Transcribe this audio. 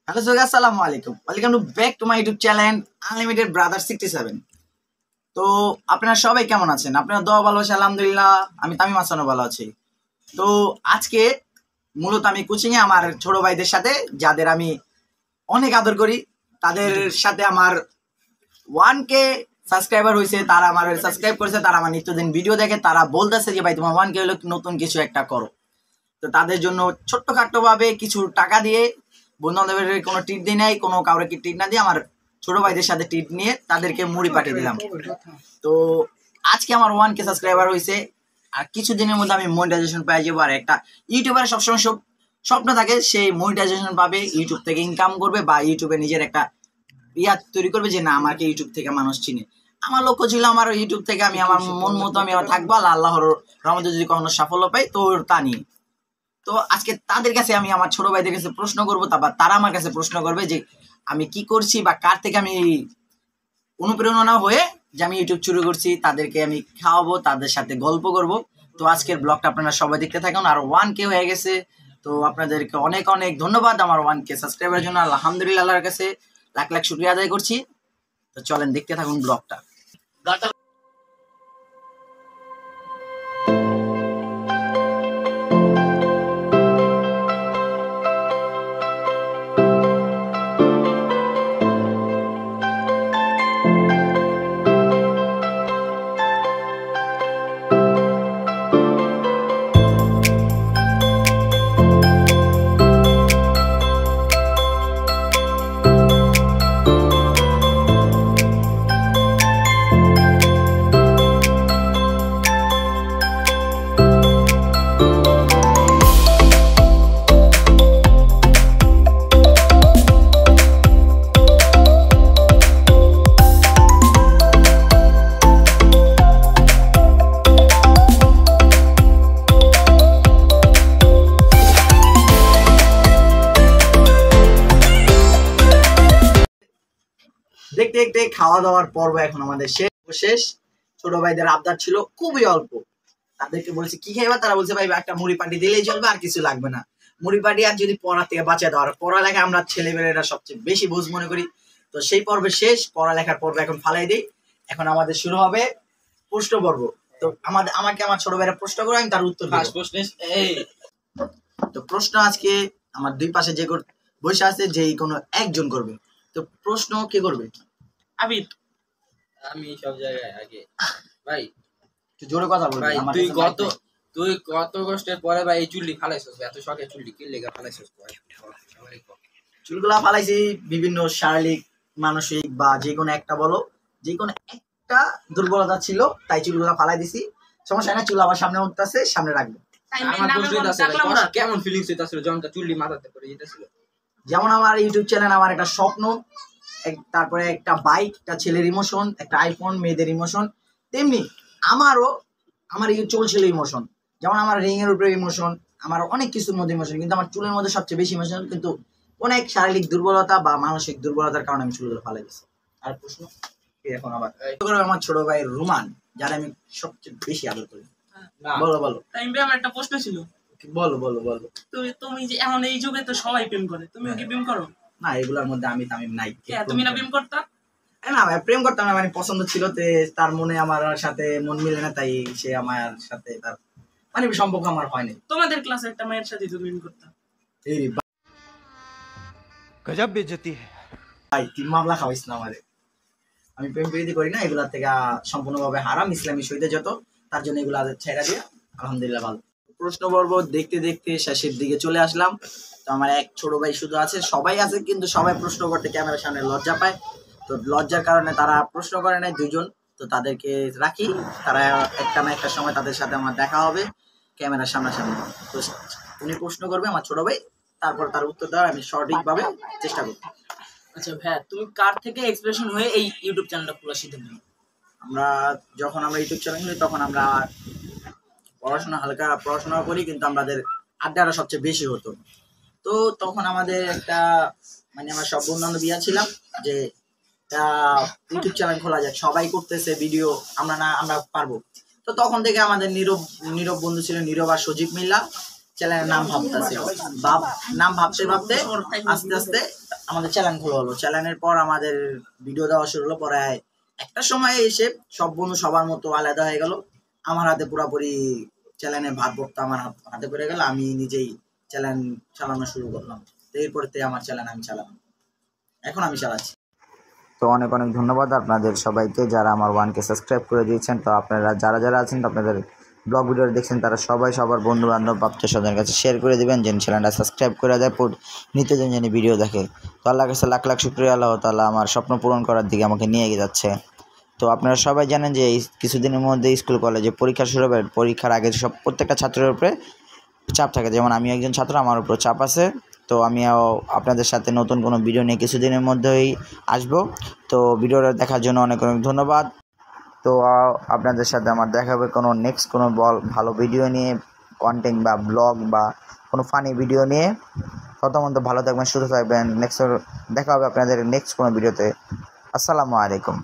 Hello সবাই, আসসালামু আলাইকুম। Welcome to back to my YouTube channel unlimited brother 67। তো আপনারা সবাই কেমন আছেন? আপনারা দোয়া ভালোবাসা আলহামদুলিল্লাহ। আমি তামিম হাসানও ভালো আছি। তো আজকে মূলত আমি কোচিংয়ে আমার ছোট ভাইদের সাথে, যাদের আমি অনেক আদর করি, তাদের সাথে আমার 1K সাবস্ক্রাইবার হয়েছে। তারা আমার সাবস্ক্রাইব করেছে, তারা আমার নিত্যদিন ভিডিও দেখে, তারা বলতেছে যে ভাই তোমার 1K হলো, নতুন কিছু একটা করো। তো তাদের জন্য ছোট্টখাট্টো ভাবে কিছু টাকা দিয়ে, বন্ধু বান্ধবের কোনো ট্রিট দিই নাই, কোনো কাউকে ট্রিট না দিয়ে আমার ছোট ভাইদের সাথে ট্রিট নিয়ে তাদেরকে মুড়ি পাঠিয়ে দিলাম। তো আজকে আমার 1K সাবস্ক্রাইবার হয়েছে, আর কিছুদিনের মধ্যে আমি মনিটাইজেশন পেয়ে যাবো। আর একটা ইউটিউবারের সবসময় স্বপ্ন থাকে, সেই মনিটাইজেশন পাবে, ইউটিউব থেকে ইনকাম করবে বা ইউটিউবে নিজের একটা তৈরি করবে যে না, আমাকে ইউটিউব থেকে মানুষ চিনে। আমার লক্ষ্য ছিল আমার ইউটিউব থেকে আমি আমার মন মতো আমি থাকবো, আল্লাহর রহমতে যদি কখনো সাফল্য পাই তো তা নিয়ে। তো আজকে তাদের কাছে আমি আমার ছোট ভাইদের কাছে প্রশ্ন করবো, তারপর তারা আমার কাছে প্রশ্ন করবে যে আমি কি করছি বা কার থেকে আমি অনুপ্রেরণা হয়ে যে আমি ইউটিউব শুরু করছি, তাদেরকে আমি খাওয়াবো, তাদের সাথে গল্প করব। তো আজকের ব্লগটা আপনারা সবাই দেখতে থাকুন। আর 1K হয়ে গেছে, তো আপনাদেরকে অনেক অনেক ধন্যবাদ আমার 1K সাবস্ক্রাইবারের জন্য। আলহামদুলিল্লাহ, আল্লাহর কাছে লাখ লাখ শুকরিয়া আদায় করছি। তো চলেন দেখতে থাকুন ব্লগটা। দেখতে দেখতে খাওয়া দাওয়ার পর্ব এখন আমাদের শেষ। ছোট ভাইদের আবদার ছিল খুবই অল্প, তাদেরকে বলছি কি খাইবা, তারা বলছে ভাই একটা মুড়ি পাটি দিলেই চলবে, আর কিছু লাগবে না। মুড়ি পাটি আর যদি পড়া থেকে বাঁচিয়ে দেওয়ার, পড়ালেখা আমরা ছেলেমেয়েরা সবচেয়ে বেশি বোঝ মনে করি। তো সেই পর্বে শেষ, পড়ালেখার পর্ব এখন ফালাই দিই। এখন আমাদের শুরু হবে প্রশ্ন পর্ব। তো আমাকে আমার ছোট ভাইরা প্রশ্ন করে, আমি তার উত্তর দেব। তো প্রশ্ন আজকে আমার দুই পাশে যে বসে আছে, যেই কোনো একজন করবে। তো প্রশ্ন কে করবে? আমি সব জায়গায় আগে। ভাই একটু জোরে কথা বল ভাই। তুই কত কষ্টের পরে ভাই এই চুল্লি ফালাইছস, এত শখে চুল্লি কি লেগা ফালাইছস? চুলগুলা ফালাইছি বিভিন্ন শারীরিক, মানসিক বা যে কোনো একটা বলো, যে কোনো একটা দুর্বলতা ছিল, তাই চুলগুলা ফালাই দিছি। সমস্যা না, চুল আবার সামনে উঠতেছে, সামনে রাখবো। আমার প্রশ্ন আছে ভাই, কেমন ফিলিংস হইতাছিল যখন চুল্লি মাথাতে পড়ে যেতেছিল? যেমন আমার ইউটিউব চ্যানেল আমার একটা স্বপ্ন, তারপরে একটা বাইক, একটা ছেলের ইমোশন, একটা আইফোন, মেয়েদের ইমোশন, তেমনি আমারও আমার এই চলছিল ইমোশন। যেমন আমার রিং এর উপরে ইমোশন, আমার অনেক কিছুর মধ্যে ইমোশন, কিন্তু আমার চুলের মধ্যে সবচেয়ে বেশি ইমোশন। কিন্তু অনেক শারীরিক দুর্বলতা বা মানসিক দুর্বলতার কারণে আমি চুলগুলো ফালাই গেছি। আর প্রশ্ন এখন আবার আমার ছোট ভাই রুমান, যারা আমি সবচেয়ে বেশি আদর করি। বলো বলো। আমার একটা প্রশ্ন ছিল। বলো বলো বলো। তুমি যে এখন এই যুগে তো সবাই প্রেম করে, তুমিও কি প্রেম করো? না, এগুলোর মধ্যে আমি নাই। তুমি না প্রেম করতা? না ভাই, প্রেম করতাম না, মানে পছন্দ ছিল, তার মনে আমার সাথে মন মিলে না, তাই সে আমার সাথে তার মানে সম্পর্ক আমার হয়নি। তোমাদের ক্লাসে একটা মায়ের সাথে তুমি প্রেম করতা? এই গজব বেইজ্জতি ভাই, তিন মামলা খাওয়াইছ না আমারে। আমি প্রেম প্রীতি করি না, এগুলা থেকে সম্পূর্ণভাবে হারাম, ইসলামী শহীদে যত, তার জন্য এগুলা ছেড়া দিয়ে আলহামদুলিল্লাহ ভালো। প্রশ্ন পর্ব দেখতে দেখতে শেষের দিকে চলে আসলাম। তো আমার এক ছোট ভাই শুধু আছে, সবাই আছে কিন্তু সবাই প্রশ্ন করতে ক্যামেরার সামনে লজ্জা পায়। তো লজ্জার কারণে তারা প্রশ্ন করে নাই দুইজন। তো তাদেরকে রাখি, তারা একটা না একটা সময় তাদের সাথে আমার দেখা হবে ক্যামেরার সামনাসামনি। তো উনি প্রশ্ন করবে আমার ছোট ভাই, তারপর তার উত্তর দেওয়ার আমি সঠিকভাবে চেষ্টা করব। আচ্ছা ভাই, তুমি কার থেকে ইন্সপিরেশন হয়ে এই ইউটিউব চ্যানেলটা খোলা সিদ্ধান্ত নিলে? যখন আমরা ইউটিউব চ্যানেল খুলি, তখন আমরা হালকা পড়াশোনা করি, কিন্তু আমাদের আড্ডাটা সবচেয়ে বেশি হতো। তো তখন আমাদের একটা মানে আমরা সব বন্ধু বান্ধব ছিলাম যে ইউটিউব চ্যানেল খোলা যাক, সবাই করতেছে ভিডিও, আমরা পারবো। তো তখন থেকে আমাদের নীরব বন্ধু ছিল, নীরব আর সজীব মিল্লা। চ্যানেলের নাম ভাবতেছি, নাম ভাবতে ভাবতে আস্তে আস্তে আমাদের চ্যানেল খোলা হলো। চ্যানেলের পর আমাদের ভিডিও দেওয়া শুরু হলো। পরে একটা সময় এসে সব বন্ধু সবার মতো আলাদা হয়ে গেল। আমার হাতে পুরোপুরি চ্যানেলের ভারবর্তা আমার হাতে পড়ে গেল। আমি নিজেই চ্যানেল চালানো শুরু করলাম। তো এরপর আমার চ্যানেল আমি চালালাম, এখন আমি চালাচ্ছি। তো অনেক অনেক ধন্যবাদ আপনাদের সবাইকে যারা আমার 1K সাবস্ক্রাইব করে দিয়েছেন। তো আপনারা যারা যারা আছেন আপনাদের ব্লগ ভিডিও দেখছেন তারা সবাই সবার বন্ধু বান্ধব আত্মীয় স্বজনের কাছে শেয়ার করে দেবেন, যেন চ্যানেলটা সাবস্ক্রাইব করে দেয়, নিত্যদিন যেন ভিডিও দেখে। তো আল্লাহর কাছে লাখ লাখ শুকরিয়া, আল্লাহ তাআলা আমার স্বপ্ন পূরণ করার দিকে আমাকে নিয়ে যাচ্ছে। তো আপনারা সবাই জানেন যে এই কিছুদিনের মধ্যে স্কুল কলেজে পরীক্ষা শুরু হবে। পরীক্ষার আগে প্রত্যেকটা ছাত্রের উপরে চাপ থাকে, যেমন আমি একজন ছাত্র, আমার উপর চাপ আছে। তো আমিও আপনাদের সাথে নতুন কোনো ভিডিও নিয়ে কিছুদিনের মধ্যেই আসব। তো ভিডিওটা দেখার জন্য অনেক অনেক ধন্যবাদ। তো আপনাদের সাথে আমার দেখা হবে কোনো নেক্সট কোনো ভালো ভিডিও নিয়ে, কন্টেন্ট বা ব্লগ বা কোনো ফানি ভিডিও নিয়ে। ততক্ষণ তো ভালো থাকবেন, সুস্থ থাকবেন। দেখা হবে আপনাদের নেক্সট কোনো ভিডিওতে। আসসালামু আলাইকুম।